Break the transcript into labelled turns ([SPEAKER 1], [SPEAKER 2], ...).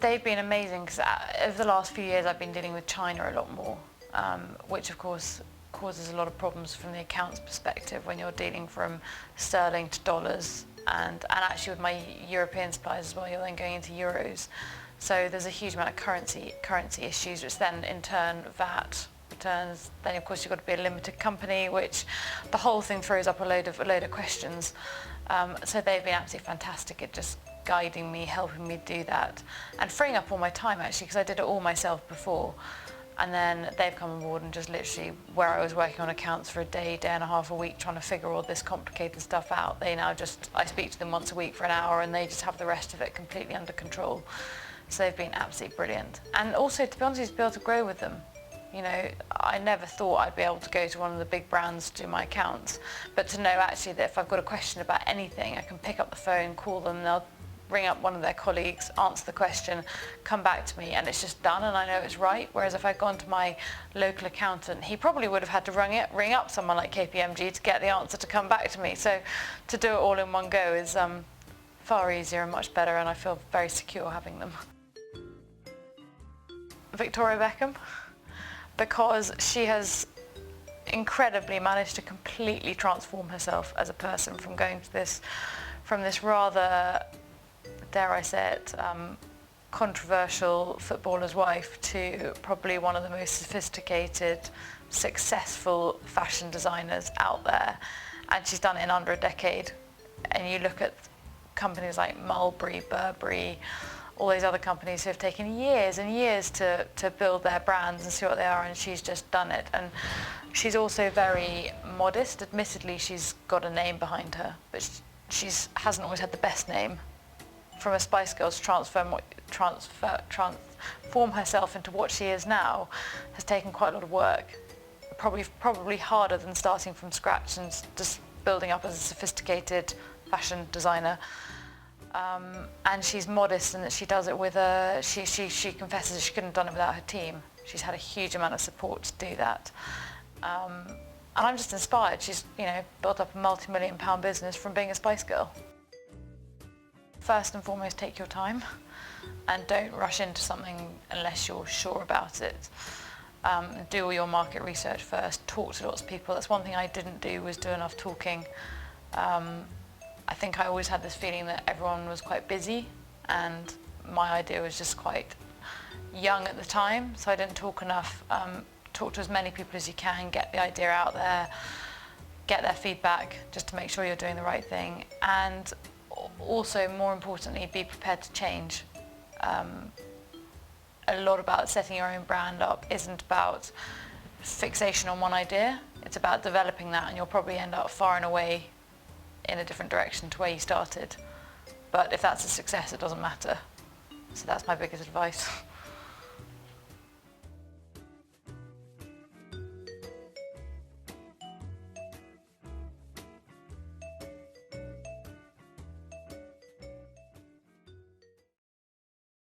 [SPEAKER 1] They've been amazing because over the last few years I've been dealing with China a lot more, which of course causes a lot of problems from the accounts perspective when you're dealing from sterling to dollars, and actually with my European suppliers as well, you're then going into euros. So there's a huge amount of currency issues, which then in turn VAT returns. Then of course you've got to be a limited company, which the whole thing throws up a load of questions. So they've been absolutely fantastic at just guiding me, helping me do that, and freeing up all my time actually, because I did it all myself before. And then they've come on board and just literally, where I was working on accounts for a day and a half a week trying to figure all this complicated stuff out, they now just, I speak to them once a week for an hour and they just have the rest of it completely under control. So they've been absolutely brilliant. And also, to be honest, to be able to grow with them. You know, I never thought I'd be able to go to one of the big brands to do my accounts, but to know actually that if I've got a question about anything, I can pick up the phone, call them, they'll ring up one of their colleagues, answer the question, come back to me, and it's just done and I know it's right. Whereas if I'd gone to my local accountant, he probably would have had to ring up someone like KPMG to get the answer to come back to me. So to do it all in one go is far easier and much better, and I feel very secure having them. Victoria Beckham, because she has incredibly managed to completely transform herself as a person from this rather, dare I say it, controversial footballer's wife to probably one of the most sophisticated, successful fashion designers out there. And she's done it in under a decade. And you look at companies like Mulberry, Burberry, all these other companies who have taken years and years to build their brands and see what they are, and she's just done it. And she's also very modest. Admittedly, she's got a name behind her, but she hasn't always had the best name. From a Spice Girl to transform herself into what she is now has taken quite a lot of work. Probably harder than starting from scratch and just building up as a sophisticated fashion designer. And she's modest in that she does it with she confesses that she couldn't have done it without her team. She's had a huge amount of support to do that. And I'm just inspired. She's, you know, built up a multi-million-pound business from being a Spice Girl. First and foremost, take your time and don't rush into something unless you're sure about it. Do all your market research first, talk to lots of people. That's one thing I didn't do, was do enough talking. I think I always had this feeling that everyone was quite busy and my idea was just quite young at the time, so I didn't talk enough. Talk to as many people as you can, get the idea out there, get their feedback just to make sure you're doing the right thing, and also, more importantly, be prepared to change. A lot about setting your own brand up isn't about fixation on one idea, it's about developing that, and you'll probably end up far and away in a different direction to where you started. But if that's a success, it doesn't matter. So that's my biggest advice.